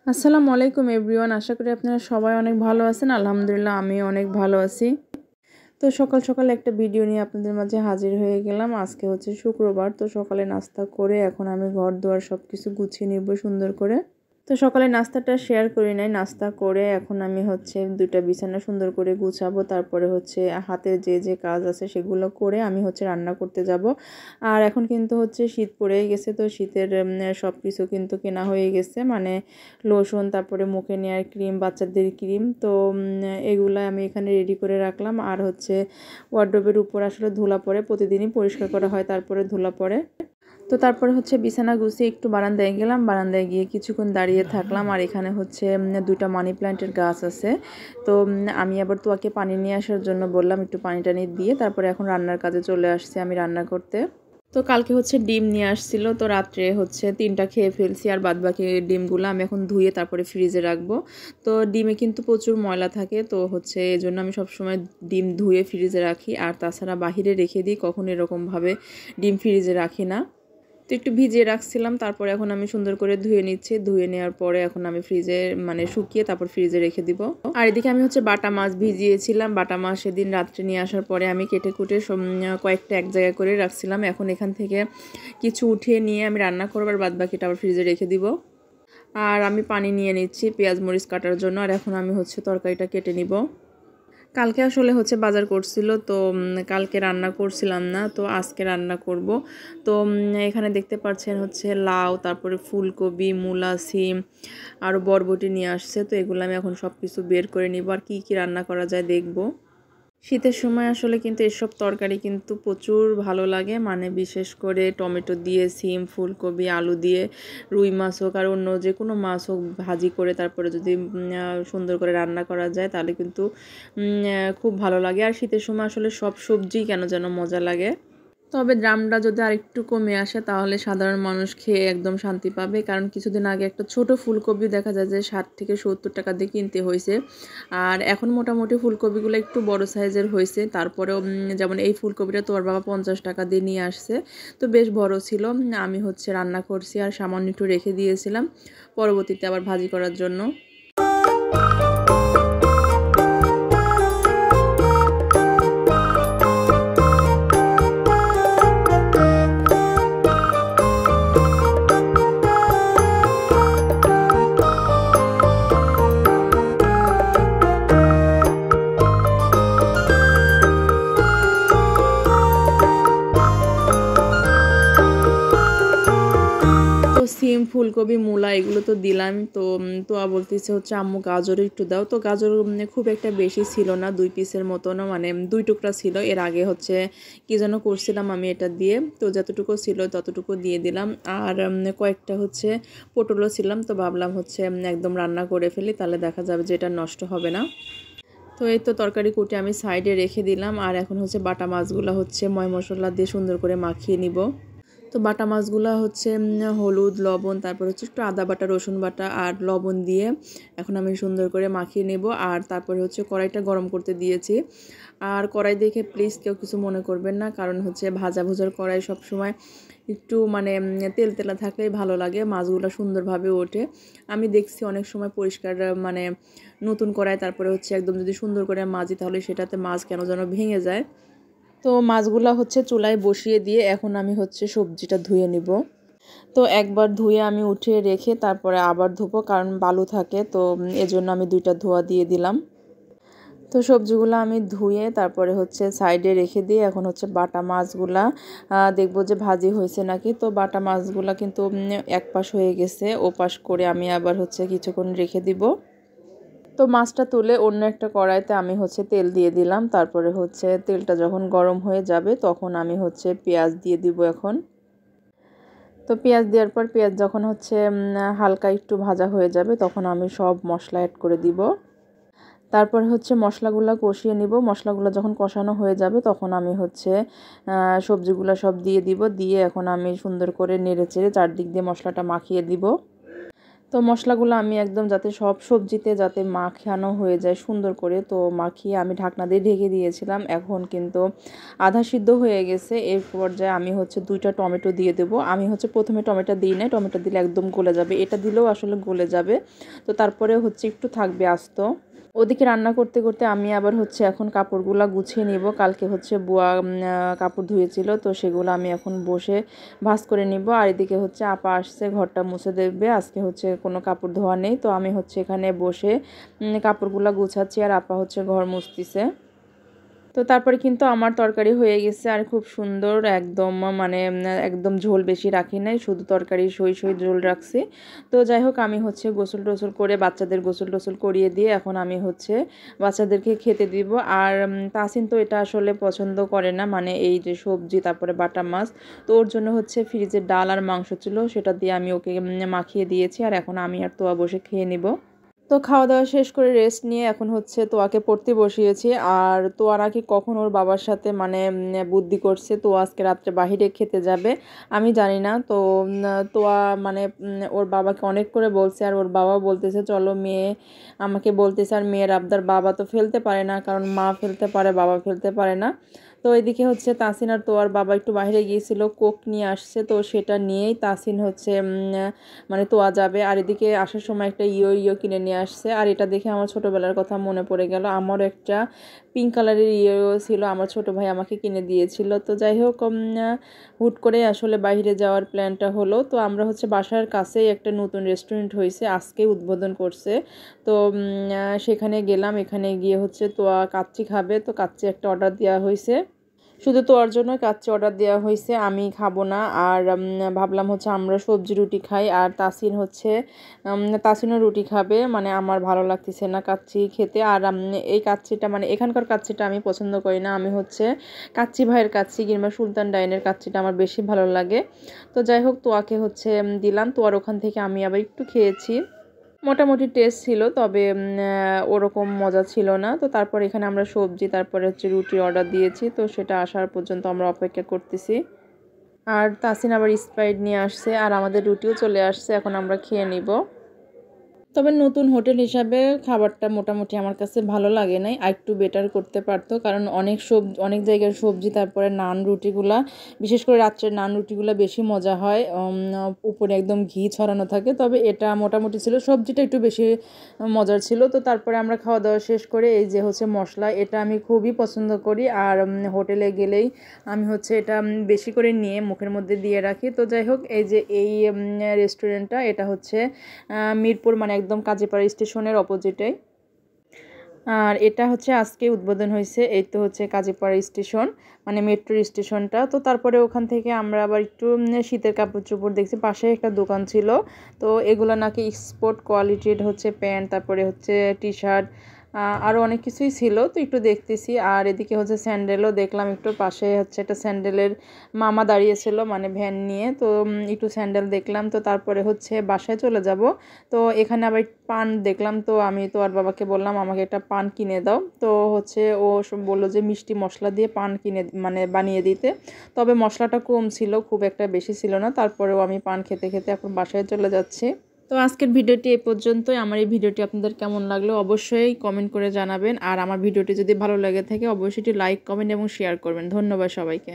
আসসালামু আলাইকুম এভরিওয়ান, আশা করি আপনারা সবাই অনেক ভালো আছেন। আলহামদুলিল্লাহ আমি অনেক ভালো আছি। তো সকাল সকাল একটা ভিডিও নিয়ে আপনাদের মাঝে হাজির হয়ে গেলাম। আজকে হচ্ছে শুক্রবার, তো সকালে নাস্তা করে এখন আমি ঘর দুয়ার সব কিছু গুছিয়ে নিব সুন্দর করে। তো সকালে নাস্তাটা শেয়ার করি নাই, নাস্তা করে এখন আমি হচ্ছে দুইটা বিছানা সুন্দর করে গুছাবো, তারপরে হচ্ছে হাতের যে কাজ আছে সেগুলো করে আমি হচ্ছে রান্না করতে যাব। আর এখন কিন্তু হচ্ছে শীত পড়েই গেছে, তো শীতের সব কিছু কিন্তু কেনা হয়ে গেছে, মানে লোশন, তারপরে মুখে নেওয়ার ক্রিম, বাচ্চাদের ক্রিম। তো এগুলো আমি এখানে রেডি করে রাখলাম। আর হচ্ছে ওয়ার্ডরোবের উপর আসলে ধুলা পড়ে, প্রতিদিনই পরিষ্কার করা হয়, তারপরে ধুলা পড়ে। তো তারপরে হচ্ছে বিছানা গুছিয়ে একটু বারান্দায় গেলাম, বারান্দায় গিয়ে কিছুক্ষণ দাঁড়িয়ে থাকলাম। আর এখানে হচ্ছে দুইটা মানি প্ল্যান্টের গাছ আছে। তো আমি আবার তোয়াকে পানি নিয়ে আসার জন্য বললাম, একটু পানি টানি দিয়ে তারপরে এখন রান্নার কাজে চলে আসছি আমি রান্না করতে। তো কালকে হচ্ছে ডিম নিয়ে আসছিল, তো রাত্রে হচ্ছে 3টা খেয়ে ফেলছি, আর বাদবাকি ডিমগুলো আমি এখন ধুয়ে তারপরে ফ্রিজে রাখবো। তো ডিমে কিন্তু প্রচুর ময়লা থাকে, তো হচ্ছে এই জন্য আমি সবসময় ডিম ধুয়ে ফ্রিজে রাখি। আর তাছাড়া বাহিরে রেখে দিই, কখন এরকমভাবে ডিম ফ্রিজে রাখি না। তো একটু ভিজিয়ে রাখছিলাম, তারপরে এখন আমি সুন্দর করে ধুয়ে নিচ্ছি। ধুয়ে নেওয়ার পরে এখন আমি ফ্রিজে শুকিয়ে তারপর ফ্রিজে রেখে দিব। আর এদিকে আমি হচ্ছে বাটা মাছ ভিজিয়েছিলাম। বাটা মাছ সেদিন রাত্রে নিয়ে আসার পরে আমি কেটে কুটে কয়েকটা এক জায়গায় করে রাখছিলাম। এখন এখান থেকে কিছু উঠিয়ে নিয়ে আমি রান্না করবো, আর বাদ বাকিটা আবার ফ্রিজে রেখে দিব। আর আমি পানি নিয়ে নিচ্ছি পেঁয়াজ মরিচ কাটার জন্য। আর এখন আমি হচ্ছে তরকারিটা কেটে নিব। কালকে আসলে হচ্ছে বাজার করছিল, তো কালকে রান্না করছিলাম না, তো আজকে রান্না করব। তো এখানে দেখতে পাচ্ছেন হচ্ছে লাউ, তারপরে ফুলকপি, মূলা, সিম, আরও বরবটি নিয়ে আসছে। তো এগুলো আমি এখন সব কিছু বের করে নিব, আর কি কি রান্না করা যায় দেখব। শীতের সময় আসলে কিন্তু এসব তরকারি কিন্তু প্রচুর ভালো লাগে, মানে বিশেষ করে টমেটো দিয়ে, সিম, ফুলকপি, আলু দিয়ে, রুই মাছ হোক আর অন্য যে কোনো মাছ হোক, ভাজি করে তারপরে যদি সুন্দর করে রান্না করা যায় তাহলে কিন্তু খুব ভালো লাগে। আর শীতের সময় আসলে সব সবজি কেন যেন মজা লাগে। তবে দামটা যদি আরেকটু কমে আসে তাহলে সাধারণ মানুষ খেয়ে একদম শান্তি পাবে। কারণ কিছুদিন আগে একটা ছোট ফুলকপি দেখা যায় যে 60 থেকে 70 টাকা দিয়ে কিনতে হয়েছে। আর এখন মোটামুটি ফুলকপিগুলো একটু বড় সাইজের হয়েছে। তারপরেও যেমন এই ফুলকপিটা তো ওর বাবা 50 টাকা দিয়ে নিয়ে আসছে, তো বেশ বড় ছিল। আমি হচ্ছে রান্না করছি আর সামান্য একটু রেখে দিয়েছিলাম পরবর্তীতে আবার ভাজি করার জন্য। সিম, ফুলকপি, মূলা এগুলো তো দিলাম। তো তোয়া বলতেছে হচ্ছে আম্মু গাজর একটু দাও। তো গাজর খুব একটা বেশি ছিল না, 2 পিসের মতনও, মানে 2 টুকরা ছিল। এর আগে হচ্ছে কি যেন করছিলাম আমি এটা দিয়ে, তো যতটুকু ছিল ততটুকু দিয়ে দিলাম। আর কয়েকটা হচ্ছে পটলও ছিলাম, তো ভাবলাম হচ্ছে একদম রান্না করে ফেলি, তাহলে দেখা যাবে যে এটা নষ্ট হবে না। তো এই তো তরকারি কুটে আমি সাইডে রেখে দিলাম। আর এখন হচ্ছে বাটা মাছগুলো হচ্ছে ময় মশলা দিয়ে সুন্দর করে মাখিয়ে নিব। তো বাটা মাছগুলো হচ্ছে হলুদ, লবণ, তারপর হচ্ছে একটু আদা বাটা, রসুন বাটা আর লবণ দিয়ে এখন আমি সুন্দর করে মাখিয়ে নেব। আর তারপরে হচ্ছে কড়াইটা গরম করতে দিয়েছি। আর কড়াই দেখে প্লিজ কেউ কিছু মনে করবেন না, কারণ হচ্ছে ভাজা ভুজার কড়াই সবসময় একটু তেল তেলা থাকলেই ভালো লাগে, মাছগুলো সুন্দরভাবে ওঠে। আমি দেখছি অনেক সময় পরিষ্কার নতুন কড়াই, তারপরে হচ্ছে একদম যদি সুন্দর করে মাজি তাহলে সেটাতে মাছ কেন যেন ভেঙে যায়। তো মাছগুলা হচ্ছে চুলায় বসিয়ে দিয়ে এখন আমি হচ্ছে সবজিটা ধুয়ে নিব। তো একবার ধুয়ে আমি উঠিয়ে রেখে তারপরে আবার ধুবো, কারণ বালু থাকে, তো এজন্য আমি 2টা ধোয়া দিয়ে দিলাম। তো সবজিগুলো আমি ধুয়ে তারপরে হচ্ছে সাইডে রেখে দিয়ে এখন হচ্ছে বাটা মাছগুলা দেখবো যে ভাজি হয়েছে নাকি। তো বাটা মাছগুলা কিন্তু এক পাশ হয়ে গেছে, ও পাশ করে আমি আবার হচ্ছে কিছুক্ষণ রেখে দিব। তো মাছটা তুলে অন্য একটা কড়াইতে আমি হচ্ছে তেল দিয়ে দিলাম। তারপরে হচ্ছে তেলটা যখন গরম হয়ে যাবে তখন আমি হচ্ছে পেঁয়াজ দিয়ে দিব এখন। তো পেঁয়াজ দেওয়ার পর পেঁয়াজ যখন হচ্ছে হালকা একটু ভাজা হয়ে যাবে তখন আমি সব মশলা অ্যাড করে দিব। তারপরে হচ্ছে মশলাগুলো কষিয়ে নিব। মশলাগুলো যখন কষানো হয়ে যাবে তখন আমি হচ্ছে সবজিগুলো সব দিয়ে দিব। দিয়ে এখন আমি সুন্দর করে নেড়ে চেড়ে চারদিক দিয়ে মশলাটা মাখিয়ে দিব। তো মশলাগুলো আমি একদম যাতে সব সবজিতে যাতে মাখানো হয়ে যায় সুন্দর করে, তো মাখিয়ে আমি ঢাকনা দিয়ে ঢেকে দিয়েছিলাম। এখন কিন্তু আধা সিদ্ধ হয়ে গেছে। এই পর্যায়ে আমি হচ্ছে 2টা টমেটো দিয়ে দেবো। আমি হচ্ছে প্রথমে টমেটো দিই না, টমেটো দিলে একদম গলে যাবে, এটা দিলেও আসলে গলে যাবে। তো তারপরে হচ্ছে একটু থাকবে আস্ত। ওদিকে রান্না করতে করতে আমি আবার হচ্ছে এখন কাপড়গুলো গুছিয়ে নিব। কালকে হচ্ছে বুয়া কাপড় ধুয়েছিল, তো সেগুলো আমি এখন বসে ভাঁজ করে নিব। আর এদিকে হচ্ছে আপা আসছে ঘরটা মুছে দেবে, আজকে হচ্ছে কোনো কাপড় ধোয়া নেই। তো আমি হচ্ছে এখানে বসে কাপড়গুলো গুছাচ্ছি আর আপা হচ্ছে ঘর মুছতিছে। তো তারপরে কিন্তু আমার তরকারি হয়ে গেছে আর খুব সুন্দর একদম, মানে একদম ঝোল বেশি রাখি নাই, শুধু তরকারি সই সই ঝোল রাখছি। তো যাই হোক আমি হচ্ছে গোসল টোসল করে বাচ্চাদের গোসল টোসল করিয়ে দিয়ে এখন আমি হচ্ছে বাচ্চাদেরকে খেতে দিব। আর তাসিন তো এটা আসলে পছন্দ করে না, মানে এই যে সবজি তারপরে বাটা মাছ। তো ওর জন্য হচ্ছে ফ্রিজে ডাল আর মাংস ছিল, সেটা দিয়ে আমি ওকে মাখিয়ে দিয়েছি। আর এখন আমি আর তোয়া বসে খেয়ে নিব। তো খাওয়া দাওয়া শেষ করে রেস্ট নিয়ে এখন হচ্ছে তোয়াকে পড়তে বসিয়েছি। আর তোয়া নাকি কখন ওর বাবার সাথে মানে বুদ্ধি করছে তো আজকে রাত্রে বাহিরে খেতে যাবে, আমি জানি না। তো তোয়া মানে ওর বাবাকে অনেক করে বলছে, আর ওর বাবা বলতেছে চলো, মেয়ে আমাকে বলতেছে। আর মেয়ের আবদার বাবা তো ফেলতে পারে না, কারণ মা ফেলতে পারে বাবা ফেলতে পারে না। তো এদিকে হচ্ছে তাসিন আর তোয়ার বাবা একটু বাইরে গিয়েছিল, কোক নিয়ে আসছে, তো সেটা নিয়েই তাসিন হচ্ছে মানে তোয়া যাবে। আর এদিকে আসার সময় একটা ইয়ো ইয়ো কিনে নিয়ে আসছে। আর এটা দেখে আমার ছোটোবেলার কথা মনে পড়ে গেল, আমারও একটা পিঙ্ক কালারের ইয়ো ছিল, আমার ছোটো ভাই আমাকে কিনে দিয়েছিল। তো যাই হোক হুট করে আসলে বাইরে যাওয়ার প্ল্যানটা হলো। তো আমরা হচ্ছে বাসার কাছেই একটা নতুন রেস্টুরেন্ট হয়েছে, আজকে উদ্বোধন করছে। তো সেখানে গেলাম, এখানে গিয়ে হচ্ছে তোয়া কাচ্চি খাবে, তো কাচ্চি একটা অর্ডার দেওয়া হয়েছে। শুধু তোয়ার জন্য কাচ্চি অর্ডার দেওয়া হয়েছে, আমি খাবো না। আর ভাবলাম হচ্ছে আমরা সবজি রুটি খাই, আর তাসিন হচ্ছে তাসিনও রুটি খাবে, মানে আমার ভালো লাগতেছে না কাচ্চি খেতে। আর এই কাচ্চিটা মানে এখানকার কাচ্চিটা আমি পছন্দ করি না, আমি হচ্ছে কাচ্চি ভাইয়ের কাচ্চি কিংবা সুলতান ডাইনের কাচ্চিটা আমার বেশি ভালো লাগে। তো যাই হোক তোয়াকে হচ্ছে দিলাম, তোয়ার ওখান থেকে আমি আবার একটু খেয়েছি, মোটামুটি টেস্ট ছিল, তবে ওরকম মজা ছিল না। তো তারপর এখানে আমরা সবজি তারপরে হচ্ছে রুটির অর্ডার দিয়েছি, তো সেটা আসার পর্যন্ত আমরা অপেক্ষা করতেছি। আর তাসিন আবার স্প্রাইট নিয়ে আসছে, আর আমাদের রুটিও চলে আসছে, এখন আমরা খেয়ে নিব। তবে নতুন হোটেল হিসাবে খাবারটা মোটামুটি আমার কাছে ভালো লাগে নাই, আর একটু বেটার করতে পারতো, কারণ অনেক জায়গার সবজি তারপরে নান রুটিগুলা, বিশেষ করে রাত্রের নান রুটিগুলা বেশি মজা হয়, উপরে একদম ঘি ছড়ানো থাকে। তবে এটা মোটামুটি ছিল, সবজিটা একটু বেশি মজার ছিল। তো তারপরে আমরা খাওয়া দাওয়া শেষ করে এই যে হচ্ছে মশলা, এটা আমি খুবই পছন্দ করি। আর হোটেলে গেলেই আমি হচ্ছে এটা বেশি করে নিয়ে মুখের মধ্যে দিয়ে রাখি। তো যাই হোক এই যে এই রেস্টুরেন্টটা, এটা হচ্ছে মিরপুর মানে একদম কাজীপাড়া স্টেশনের অপোজিটে। আর এটা হচ্ছে আজকে উদ্বোধন হয়েছে, এই তো হচ্ছে কাজীপাড়া স্টেশন মানে মেট্রো স্টেশনটা। তো তারপরে ওখান থেকে আমরা আবার একটু শীতের কাপড় চোপড় দেখছি, পাশে একটা দোকান ছিল। তো এগুলো নাকি এক্সপোর্ট কোয়ালিটির হচ্ছে প্যান্ট, তারপরে হচ্ছে টি শার্ট, আরও অনেক কিছুই ছিল, তো একটু দেখতেছি। আর এদিকে হচ্ছে স্যান্ডেলও দেখলাম, একটু পাশে হচ্ছে একটা স্যান্ডেলের মামা দাঁড়িয়েছিল মানে ভ্যান নিয়ে, তো একটু স্যান্ডেল দেখলাম। তো তারপরে হচ্ছে বাসায় চলে যাব। তো এখানে আবার পান দেখলাম, তো আমি তো আর বাবাকে বললাম আমাকে একটা পান কিনে দাও। তো হচ্ছে ও বললো যে মিষ্টি মশলা দিয়ে পান কিনে মানে বানিয়ে দিতে, তবে মশলাটা কম ছিল, খুব একটা বেশি ছিল না। তারপরেও আমি পান খেতে খেতে এখন বাসায় চলে যাচ্ছি। তো আজকের ভিডিওটি এই পর্যন্তই। আমার এই ভিডিওটি আপনাদের কেমন লাগলো অবশ্যই কমেন্ট করে জানাবেন। আর আমার ভিডিওটি যদি ভালো লেগে থাকে অবশ্যই লাইক, কমেন্ট এবং শেয়ার করবেন। ধন্যবাদ সবাইকে।